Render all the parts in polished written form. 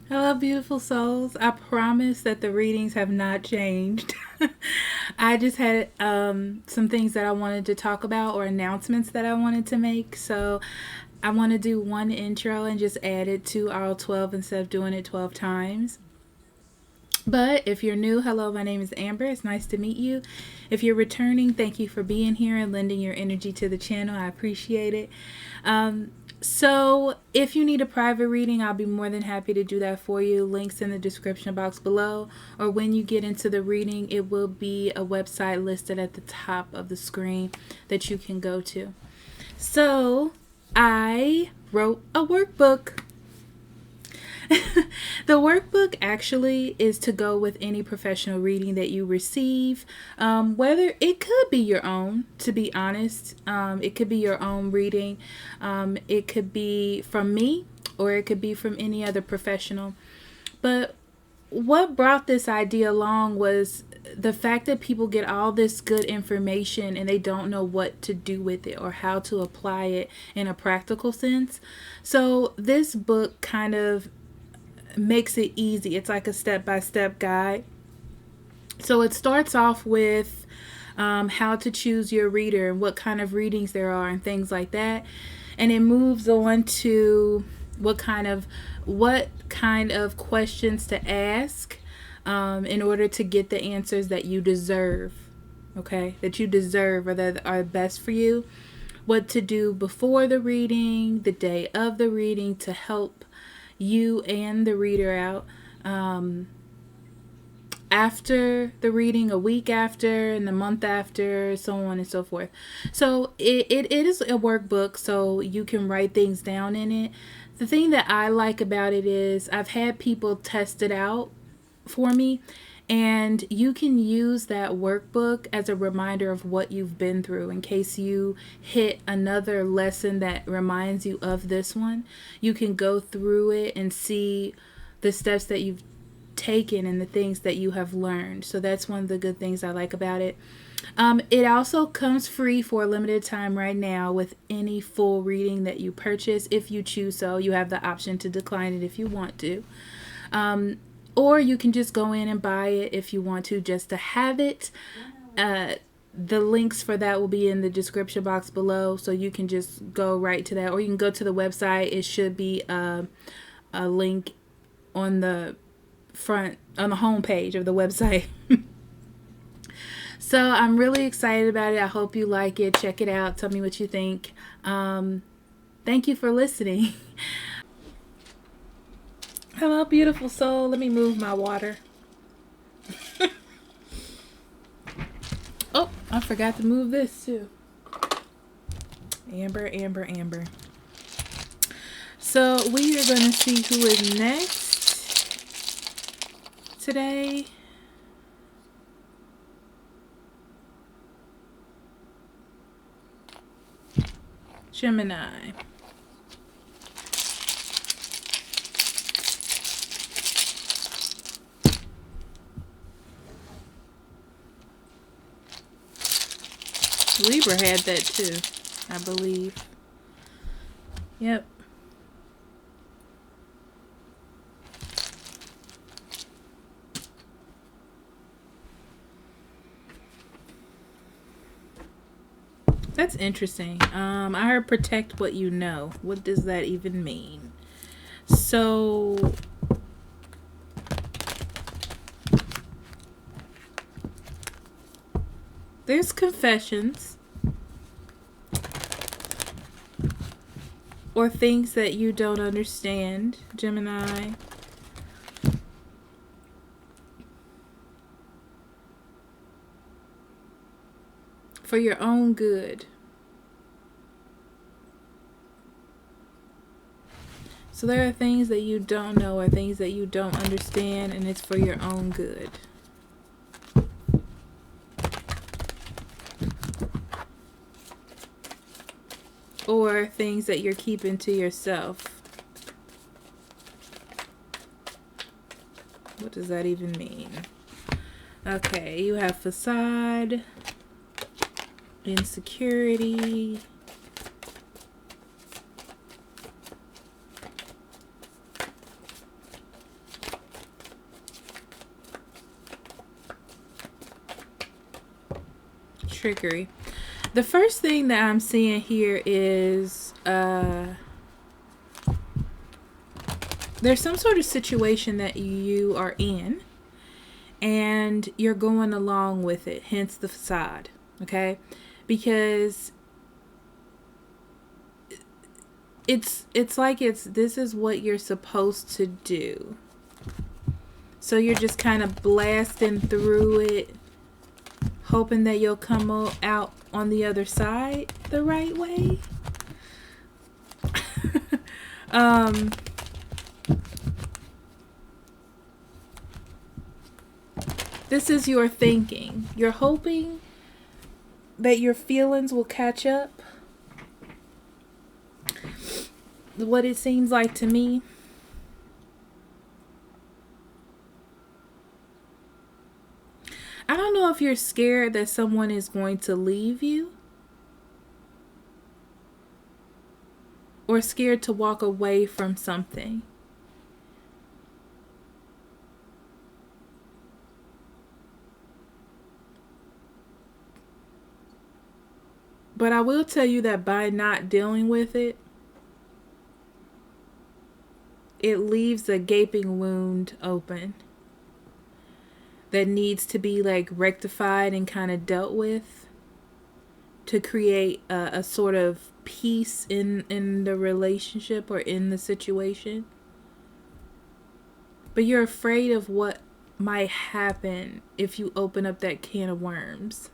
Hello, beautiful souls. I promise that the readings have not changed. I just had some things that I wanted to talk about or announcements that I wanted to make. So I want to do one intro and just add it to all 12 instead of doing it 12 times. But if you're new, hello, my name is Amber. It's nice to meet you. If you're returning, thank you for being here and lending your energy to the channel. I appreciate it. So if you need a private reading, I'll be more than happy to do that for you. Links in the description box below, or when you get into the reading, it will be a website listed at the top of the screen that you can go to. So I wrote a workbook. The workbook actually is to go with any professional reading that you receive, whether it could be your own, to be honest. It could be your own reading. It could be from me, or it could be from any other professional. But what brought this idea along was the fact that people get all this good information and they don't know what to do with it or how to apply it in a practical sense. So this book kind of makes it easy. It's like a step-by-step guide. So it starts off with how to choose your reader and what kind of readings there are and things like that. And it moves on to what kind of questions to ask in order to get the answers that you deserve. Okay, that you deserve, or that are best for you. What to do before the reading, the day of the reading, to help you and the reader out, after the reading, a week after, and the month after, so on and so forth. So it is a workbook, so you can write things down in it. The thing that I like about it is I've had people test it out for me, and you can use that workbook as a reminder of what you've been through in case you hit another lesson that reminds you of this one. You can go through it and see the steps that you've taken and the things that you have learned. So that's one of the good things I like about it. It also comes free for a limited time right now with any full reading that you purchase. If you choose so, you have the option to decline it if you want to. Or you can just go in and buy it if you want to, just to have it. The links for that will be in the description box below, so you can just go right to that. Or you can go to the website. It should be a link on the front, on the home page of the website. So I'm really excited about it. I hope you like it. Check it out. Tell me what you think. Thank you for listening. Hello, beautiful soul. Let me move my water. Oh, I forgot to move this too. Amber, Amber, Amber. So we are going to see who is next today. Gemini. Libra had that too, I believe. Yep. That's interesting. I heard protect what you know. What does that even mean? So there's confessions or things that you don't understand, Gemini. For your own good. So there are things that you don't know or things that you don't understand, and it's for your own good. Or things that you're keeping to yourself. What does that even mean? Okay, you have facade, insecurity, trickery. The first thing that I'm seeing here is there's some sort of situation that you are in and you're going along with it, hence the facade, okay? Because it's like this is what you're supposed to do. So you're just kind of blasting through it, hoping that you'll come out on the other side the right way. This is your thinking. You're hoping that your feelings will catch up. What it seems like to me. I don't know if you're scared that someone is going to leave you or scared to walk away from something. But I will tell you that by not dealing with it, it leaves a gaping wound open that needs to be like rectified and kind of dealt with to create a sort of peace in the relationship or in the situation. But you're afraid of what might happen if you open up that can of worms.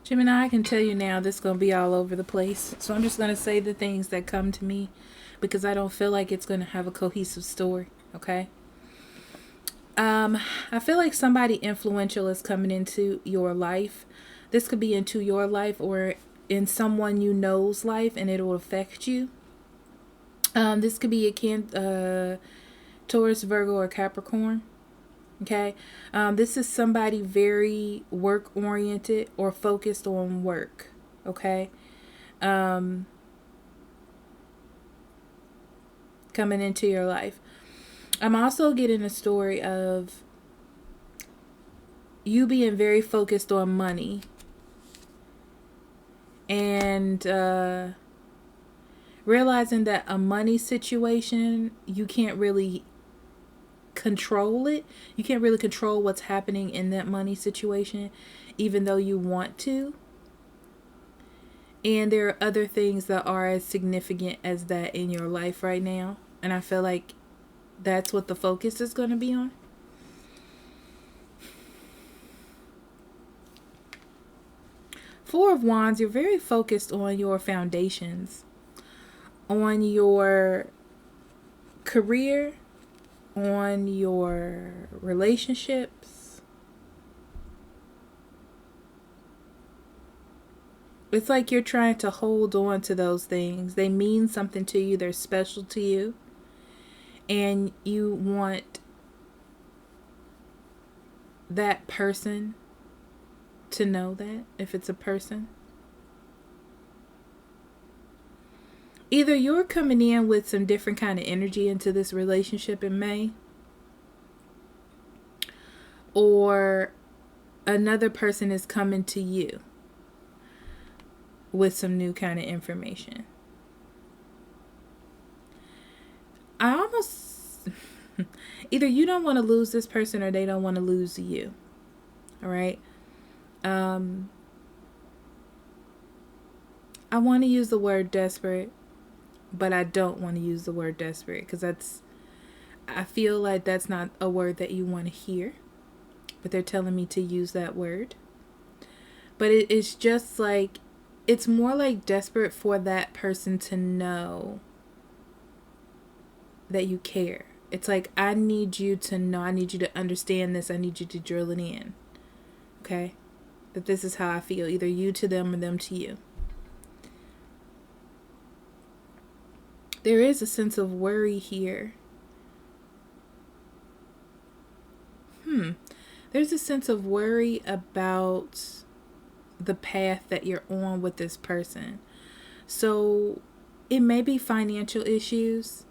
Gemini, I can tell you now this is going to be all over the place. So I'm just going to say the things that come to me because I don't feel like it's going to have a cohesive story, okay? I feel like somebody influential is coming into your life. This could be into your life or in someone you know's life, and it will affect you. This could be a Taurus, Virgo, or Capricorn. Okay, this is somebody very work oriented or focused on work. Okay, coming into your life. I'm also getting a story of you being very focused on money and realizing that a money situation, you can't really control it. You can't really control what's happening in that money situation, even though you want to. And there are other things that are as significant as that in your life right now. And I feel like that's what the focus is going to be on. Four of Wands, you're very focused on your foundations, on your career, on your relationships. It's like you're trying to hold on to those things. They mean something to you. They're special to you. and you want that person to know that, if it's a person. Either you're coming in with some different kind of energy into this relationship in May, or another person is coming to you with some new kind of information. I almost either you don't want to lose this person or they don't want to lose you. All right. I want to use the word desperate, but I don't want to use the word desperate because I feel like that's not a word that you want to hear, but they're telling me to use that word. But it's just like, it's more like desperate for that person to know that you care. It's like, I need you to know, I need you to understand this, I need you to drill it in. Okay? That this is how I feel, either you to them or them to you. There is a sense of worry here. There's a sense of worry about the path that you're on with this person. So it may be financial issues.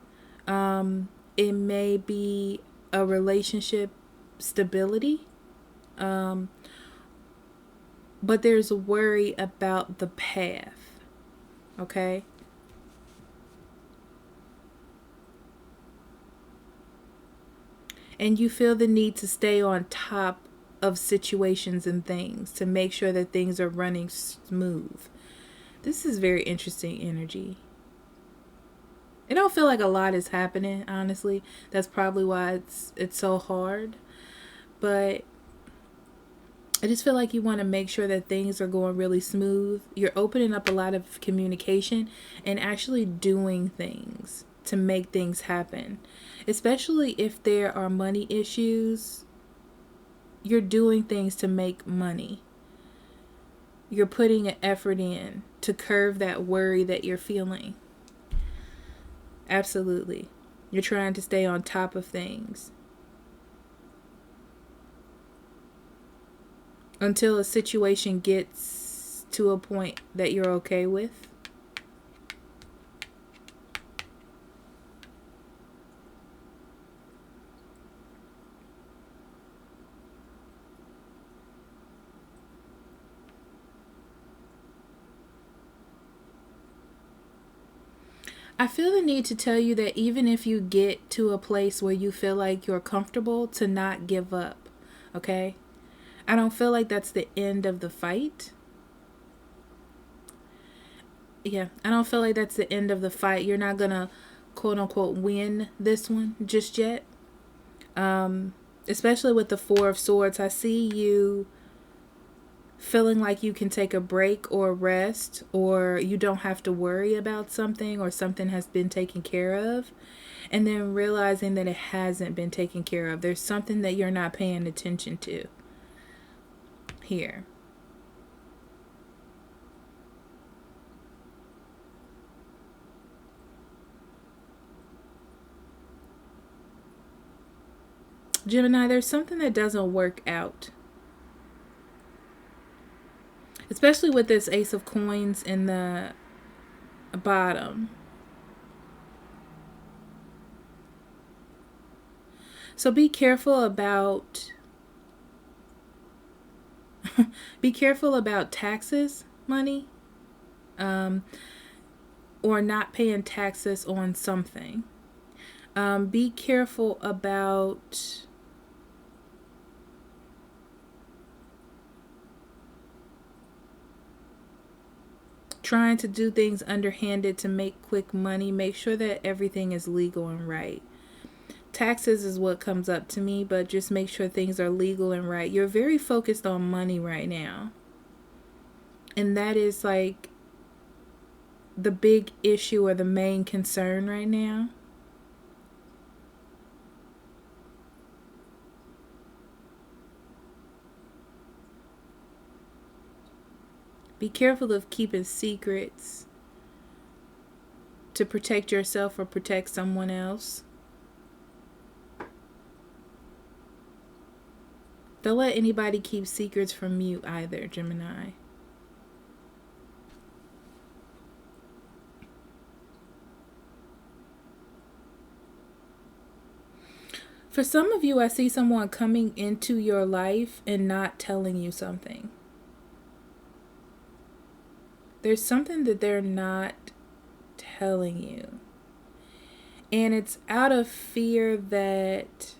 It may be a relationship stability. But there's a worry about the path. Okay? And you feel the need to stay on top of situations and things to make sure that things are running smooth. This is very interesting energy. I don't feel like a lot is happening, honestly. That's probably why it's so hard. But I just feel like you want to make sure that things are going really smooth. You're opening up a lot of communication and actually doing things to make things happen. Especially if there are money issues, you're doing things to make money. You're putting an effort in to curb that worry that you're feeling. Absolutely. You're trying to stay on top of things until a situation gets to a point that you're okay with. I feel the need to tell you that even if you get to a place where you feel like you're comfortable, to not give up, okay? I don't feel like that's the end of the fight. Yeah, I don't feel like that's the end of the fight. You're not gonna, quote unquote, win this one just yet. Especially with the Four of Swords, I see you feeling like you can take a break or rest, or you don't have to worry about something, or something has been taken care of, and then realizing that it hasn't been taken care of. There's something that you're not paying attention to here. Gemini, there's something that doesn't work out. Especially with this Ace of Coins in the bottom. So be careful about taxes, money, or not paying taxes on something. Be careful about trying to do things underhanded to make quick money. Make sure that everything is legal and right. Taxes is what comes up to me, but just make sure things are legal and right. You're very focused on money right now. And that is like the big issue or the main concern right now. Be careful of keeping secrets to protect yourself or protect someone else. Don't let anybody keep secrets from you either, Gemini. For some of you, I see someone coming into your life and not telling you something. There's something that they're not telling you. And it's out of fear that...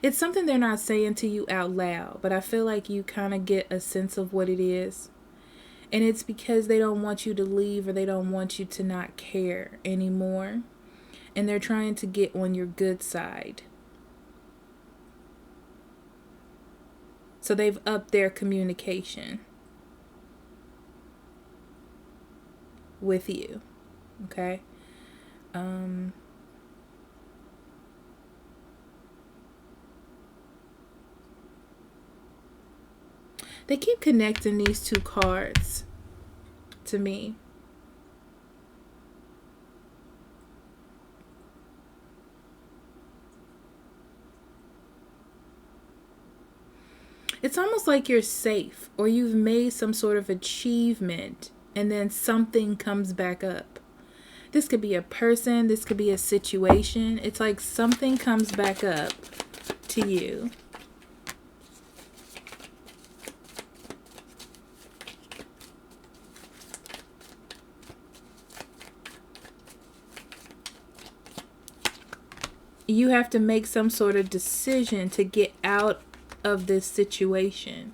it's something they're not saying to you out loud, but I feel like you kind of get a sense of what it is. And it's because they don't want you to leave, or they don't want you to not care anymore. And they're trying to get on your good side. So they've upped their communication with you. Okay? They keep connecting these two cards to me. It's almost like you're safe, or you've made some sort of achievement, and then something comes back up. This could be a person, this could be a situation. It's like something comes back up to you. You have to make some sort of decision to get out of this situation.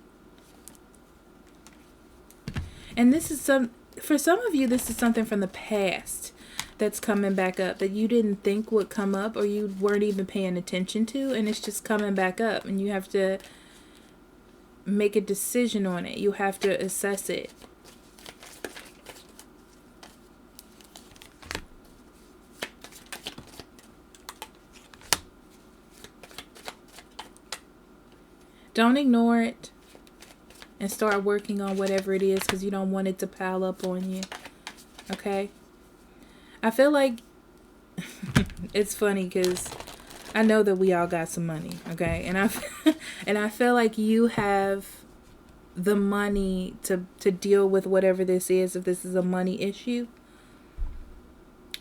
And this is for some of you, this is something from the past that's coming back up that you didn't think would come up, or you weren't even paying attention to, and it's just coming back up, and you have to make a decision on it. You have to assess it. Don't ignore it and start working on whatever it is, because you don't want it to pile up on you. Okay? I feel like it's funny because I know that we all got some money. Okay? And I feel like you have the money to deal with whatever this is. If this is a money issue,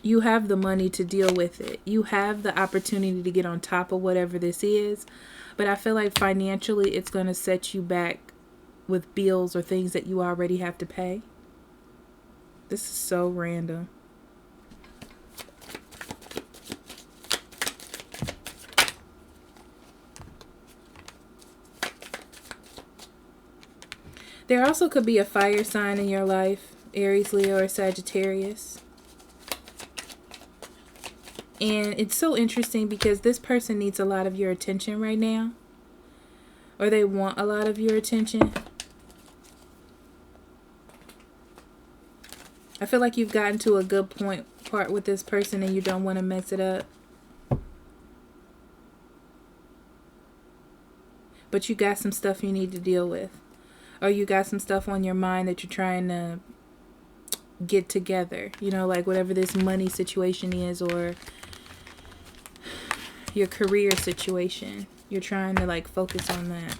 you have the money to deal with it. You have the opportunity to get on top of whatever this is. But I feel like financially it's going to set you back with bills or things that you already have to pay. This is so random. There also could be a fire sign in your life, Aries, Leo, or Sagittarius. And it's so interesting because this person needs a lot of your attention right now. Or they want a lot of your attention. I feel like you've gotten to a good part with this person and you don't want to mess it up. But you got some stuff you need to deal with. Or you got some stuff on your mind that you're trying to get together. You know, like whatever this money situation is, or your career situation. You're trying to like focus on that.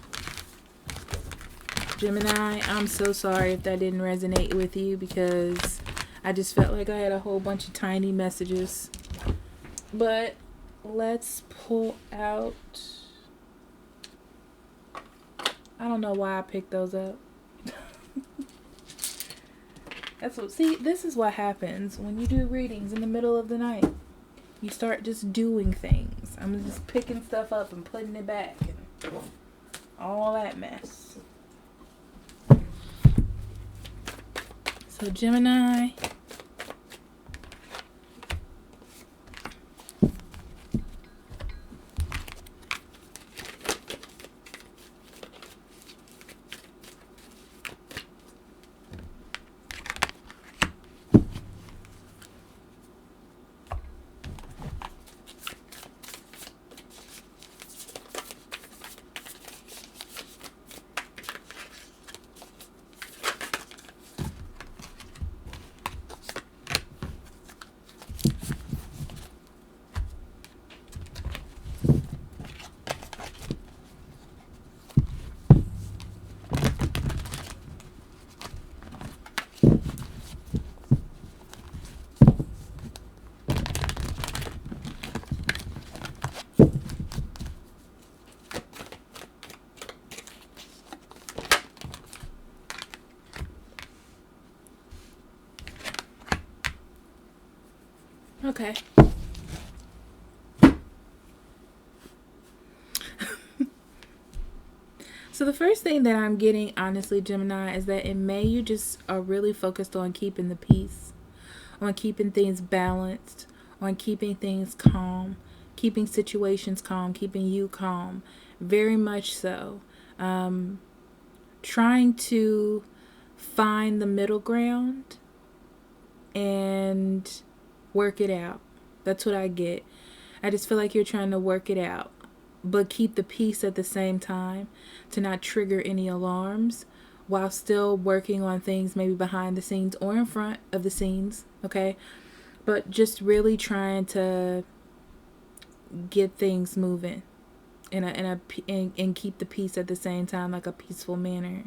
Gemini, I'm so sorry if that didn't resonate with you, because I just felt like I had a whole bunch of tiny messages. But let's pull out... I don't know why I picked those up. That's what... See, this is what happens when you do readings in the middle of the night. You start just doing things. I'm just picking stuff up and putting it back. And all that mess. So Gemini... Okay. So the first thing that I'm getting, honestly, Gemini, is that in May you just are really focused on keeping the peace, on keeping things balanced, on keeping things calm, keeping situations calm, keeping you calm. Very much so. Trying to find the middle ground and work it out. That's what I get. I just feel like you're trying to work it out, but keep the peace at the same time to not trigger any alarms while still working on things maybe behind the scenes or in front of the scenes, okay? But just really trying to get things moving and keep the peace at the same time, like a peaceful manner.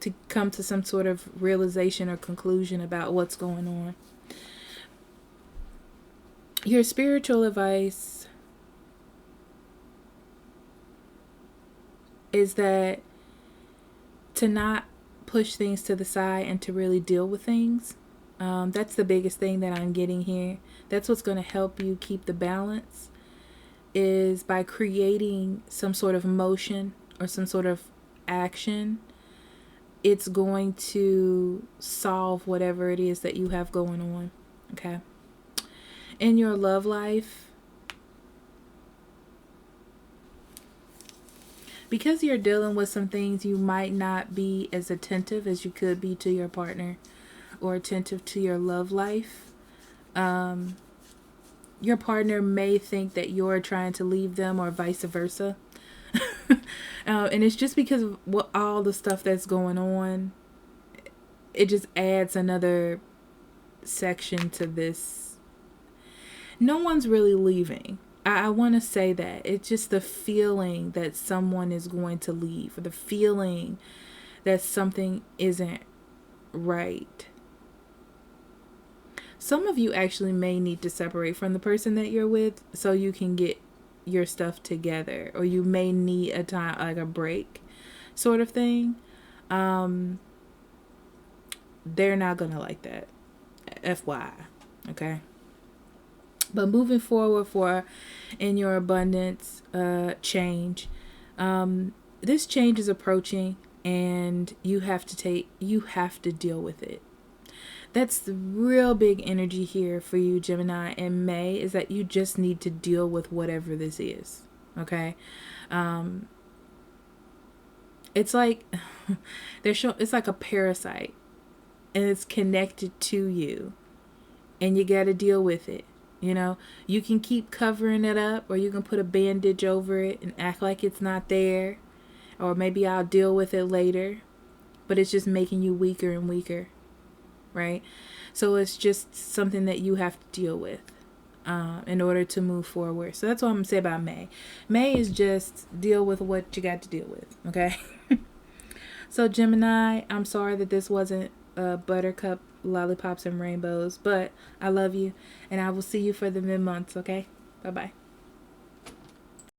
To come to some sort of realization or conclusion about what's going on. Your spiritual advice is that to not push things to the side and to really deal with things. That's the biggest thing that I'm getting here. That's what's going to help you keep the balance, is by creating some sort of motion or some sort of action. It's going to solve whatever it is that you have going on. Okay. In your love life, because you're dealing with some things, you might not be as attentive as you could be to your partner or attentive to your love life. Your partner may think that you're trying to leave them or vice versa. And it's just because of all the stuff that's going on. It just adds another section to this. No one's really leaving. I want to say that. It's just the feeling that someone is going to leave, or the feeling that something isn't right. Some of you actually may need to separate from the person that you're with so you can get your stuff together, or you may need a time, like a break sort of thing. They're not gonna like that, FYI. Okay. But moving forward, for in your abundance change, this change is approaching, and you have to deal with it. That's the real big energy here for you, Gemini, in May, is that you just need to deal with whatever this is. Okay. It's like it's like a parasite, and it's connected to you, and you got to deal with it. You know, you can keep covering it up, or you can put a bandage over it and act like it's not there, or maybe I'll deal with it later, but it's just making you weaker and weaker, right? So it's just something that you have to deal with in order to move forward. So that's what I'm going to say about May. May is just deal with what you got to deal with, okay? So Gemini, I'm sorry that this wasn't buttercup, lollipops, and rainbows, but I love you, and I will see you for the mid-months, okay? Bye-bye.